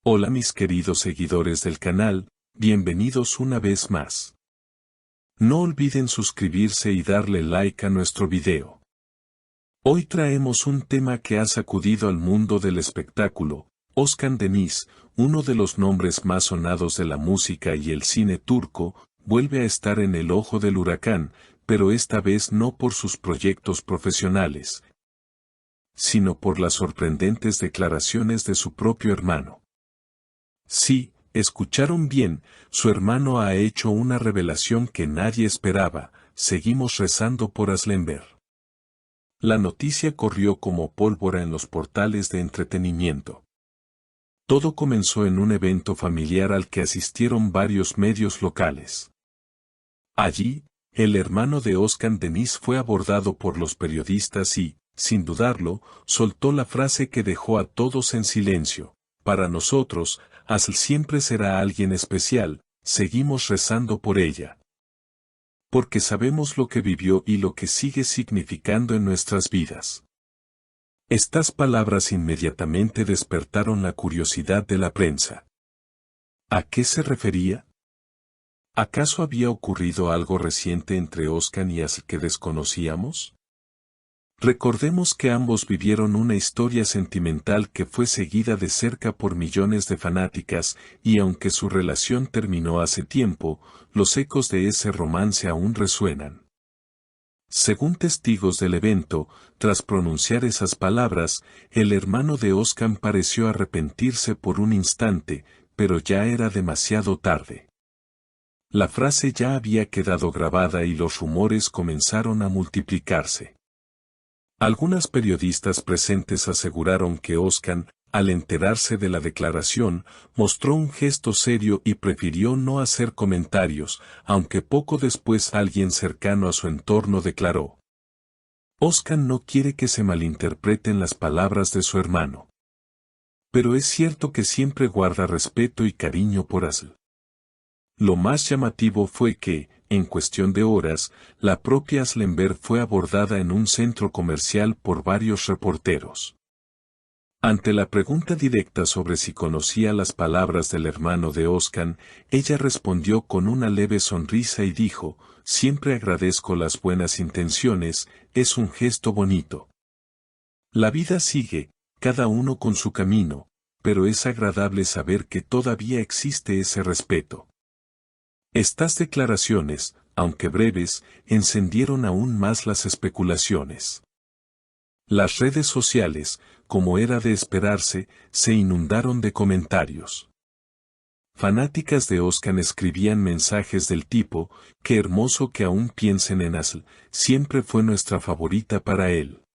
Hola mis queridos seguidores del canal, bienvenidos una vez más. No olviden suscribirse y darle like a nuestro video. Hoy traemos un tema que ha sacudido al mundo del espectáculo. Özkan Deniz, uno de los nombres más sonados de la música y el cine turco, vuelve a estar en el ojo del huracán, pero esta vez no por sus proyectos profesionales, sino por las sorprendentes declaraciones de su propio hermano. Sí, escucharon bien, su hermano ha hecho una revelación que nadie esperaba. Seguimos rezando por Aslember. La noticia corrió como pólvora en los portales de entretenimiento. Todo comenzó en un evento familiar al que asistieron varios medios locales. Allí, el hermano de Özkan Deniz fue abordado por los periodistas y, sin dudarlo, soltó la frase que dejó a todos en silencio: para nosotros, Asl siempre será alguien especial, seguimos rezando por ella. Porque sabemos lo que vivió y lo que sigue significando en nuestras vidas. Estas palabras inmediatamente despertaron la curiosidad de la prensa. ¿A qué se refería? ¿Acaso había ocurrido algo reciente entre Özkan y Asl que desconocíamos? Recordemos que ambos vivieron una historia sentimental que fue seguida de cerca por millones de fanáticas, y aunque su relación terminó hace tiempo, los ecos de ese romance aún resuenan. Según testigos del evento, tras pronunciar esas palabras, el hermano de Özkan pareció arrepentirse por un instante, pero ya era demasiado tarde. La frase ya había quedado grabada y los rumores comenzaron a multiplicarse. Algunas periodistas presentes aseguraron que Özkan, al enterarse de la declaración, mostró un gesto serio y prefirió no hacer comentarios, aunque poco después alguien cercano a su entorno declaró: Özkan no quiere que se malinterpreten las palabras de su hermano. Pero es cierto que siempre guarda respeto y cariño por Asl. Lo más llamativo fue que, en cuestión de horas, la propia Aslember fue abordada en un centro comercial por varios reporteros. Ante la pregunta directa sobre si conocía las palabras del hermano de Özkan, ella respondió con una leve sonrisa y dijo: siempre agradezco las buenas intenciones, es un gesto bonito. La vida sigue, cada uno con su camino, pero es agradable saber que todavía existe ese respeto. Estas declaraciones, aunque breves, encendieron aún más las especulaciones. Las redes sociales, como era de esperarse, se inundaron de comentarios. Fanáticas de Özkan escribían mensajes del tipo: qué hermoso que aún piensen en Asl, siempre fue nuestra favorita para él.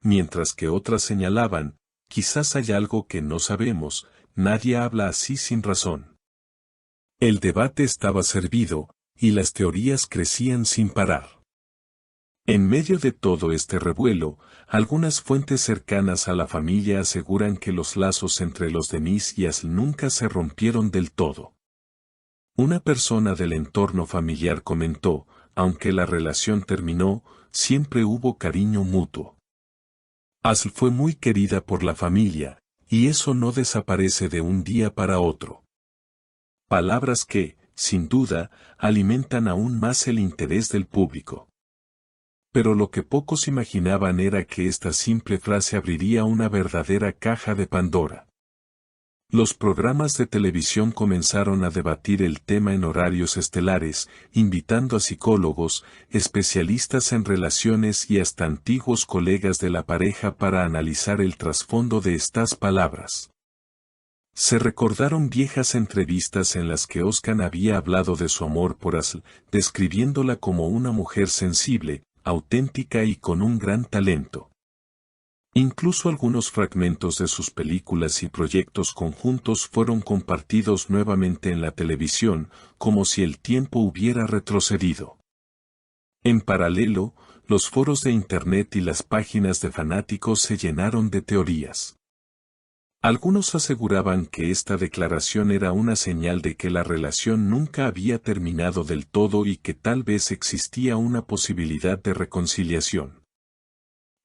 Mientras que otras señalaban: quizás hay algo que no sabemos, nadie habla así sin razón. El debate estaba servido, y las teorías crecían sin parar. En medio de todo este revuelo, algunas fuentes cercanas a la familia aseguran que los lazos entre los Deniz y Asl nunca se rompieron del todo. Una persona del entorno familiar comentó: aunque la relación terminó, siempre hubo cariño mutuo. Asl fue muy querida por la familia, y eso no desaparece de un día para otro. Palabras que, sin duda, alimentan aún más el interés del público. Pero lo que pocos imaginaban era que esta simple frase abriría una verdadera caja de Pandora. Los programas de televisión comenzaron a debatir el tema en horarios estelares, invitando a psicólogos, especialistas en relaciones y hasta antiguos colegas de la pareja para analizar el trasfondo de estas palabras. Se recordaron viejas entrevistas en las que Özkan había hablado de su amor por Asl, describiéndola como una mujer sensible, auténtica y con un gran talento. Incluso algunos fragmentos de sus películas y proyectos conjuntos fueron compartidos nuevamente en la televisión, como si el tiempo hubiera retrocedido. En paralelo, los foros de Internet y las páginas de fanáticos se llenaron de teorías. Algunos aseguraban que esta declaración era una señal de que la relación nunca había terminado del todo y que tal vez existía una posibilidad de reconciliación.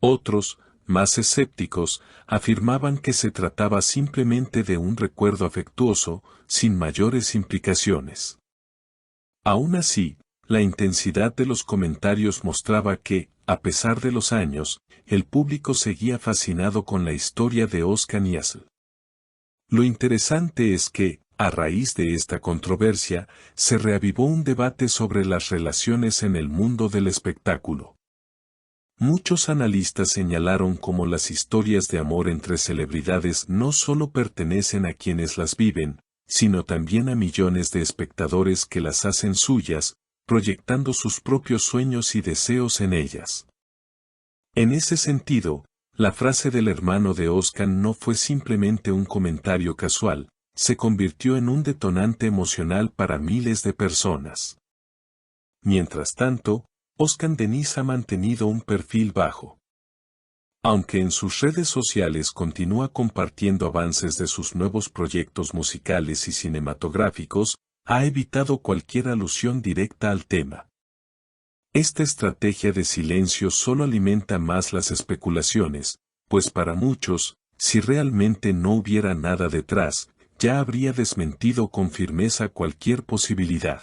Otros, más escépticos, afirmaban que se trataba simplemente de un recuerdo afectuoso, sin mayores implicaciones. Aún así, la intensidad de los comentarios mostraba que, a pesar de los años, el público seguía fascinado con la historia de Oscar Niasl. Lo interesante es que, a raíz de esta controversia, se reavivó un debate sobre las relaciones en el mundo del espectáculo. Muchos analistas señalaron cómo las historias de amor entre celebridades no solo pertenecen a quienes las viven, sino también a millones de espectadores que las hacen suyas, proyectando sus propios sueños y deseos en ellas. En ese sentido, la frase del hermano de Oscar no fue simplemente un comentario casual, se convirtió en un detonante emocional para miles de personas. Mientras tanto, Oscar Denise ha mantenido un perfil bajo. Aunque en sus redes sociales continúa compartiendo avances de sus nuevos proyectos musicales y cinematográficos, ha evitado cualquier alusión directa al tema. Esta estrategia de silencio solo alimenta más las especulaciones, pues para muchos, si realmente no hubiera nada detrás, ya habría desmentido con firmeza cualquier posibilidad.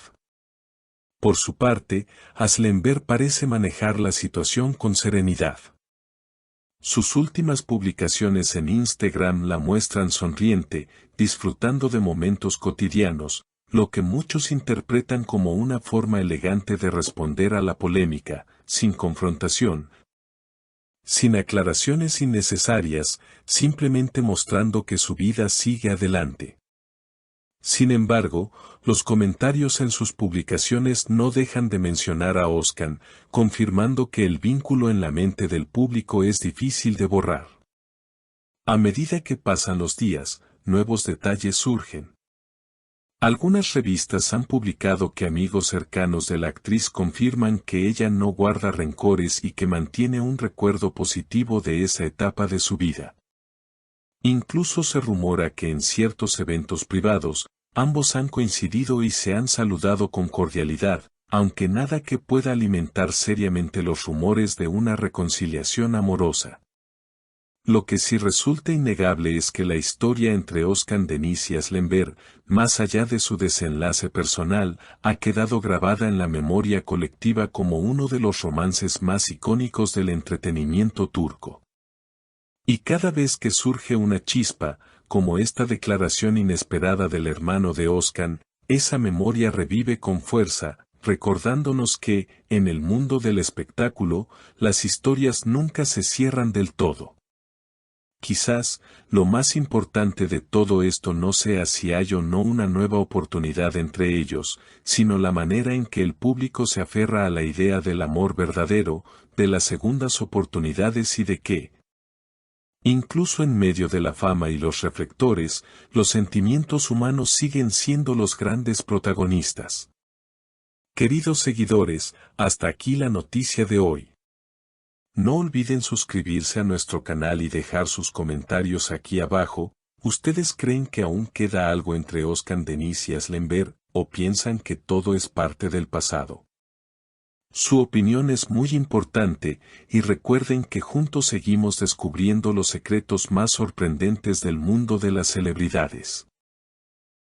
Por su parte, Aslemberg parece manejar la situación con serenidad. Sus últimas publicaciones en Instagram la muestran sonriente, disfrutando de momentos cotidianos, lo que muchos interpretan como una forma elegante de responder a la polémica, sin confrontación, sin aclaraciones innecesarias, simplemente mostrando que su vida sigue adelante. Sin embargo, los comentarios en sus publicaciones no dejan de mencionar a Oscar, confirmando que el vínculo en la mente del público es difícil de borrar. A medida que pasan los días, nuevos detalles surgen. Algunas revistas han publicado que amigos cercanos de la actriz confirman que ella no guarda rencores y que mantiene un recuerdo positivo de esa etapa de su vida. Incluso se rumora que en ciertos eventos privados, ambos han coincidido y se han saludado con cordialidad, aunque nada que pueda alimentar seriamente los rumores de una reconciliación amorosa. Lo que sí resulta innegable es que la historia entre Oscar Denise y Aslemberg, más allá de su desenlace personal, ha quedado grabada en la memoria colectiva como uno de los romances más icónicos del entretenimiento turco. Y cada vez que surge una chispa, como esta declaración inesperada del hermano de Oscar, esa memoria revive con fuerza, recordándonos que, en el mundo del espectáculo, las historias nunca se cierran del todo. Quizás, lo más importante de todo esto no sea si hay o no una nueva oportunidad entre ellos, sino la manera en que el público se aferra a la idea del amor verdadero, de las segundas oportunidades y de que, incluso en medio de la fama y los reflectores, los sentimientos humanos siguen siendo los grandes protagonistas. Queridos seguidores, hasta aquí la noticia de hoy. No olviden suscribirse a nuestro canal y dejar sus comentarios aquí abajo. ¿Ustedes creen que aún queda algo entre Oscar Denise y Aslemberg, o piensan que todo es parte del pasado? Su opinión es muy importante, y recuerden que juntos seguimos descubriendo los secretos más sorprendentes del mundo de las celebridades.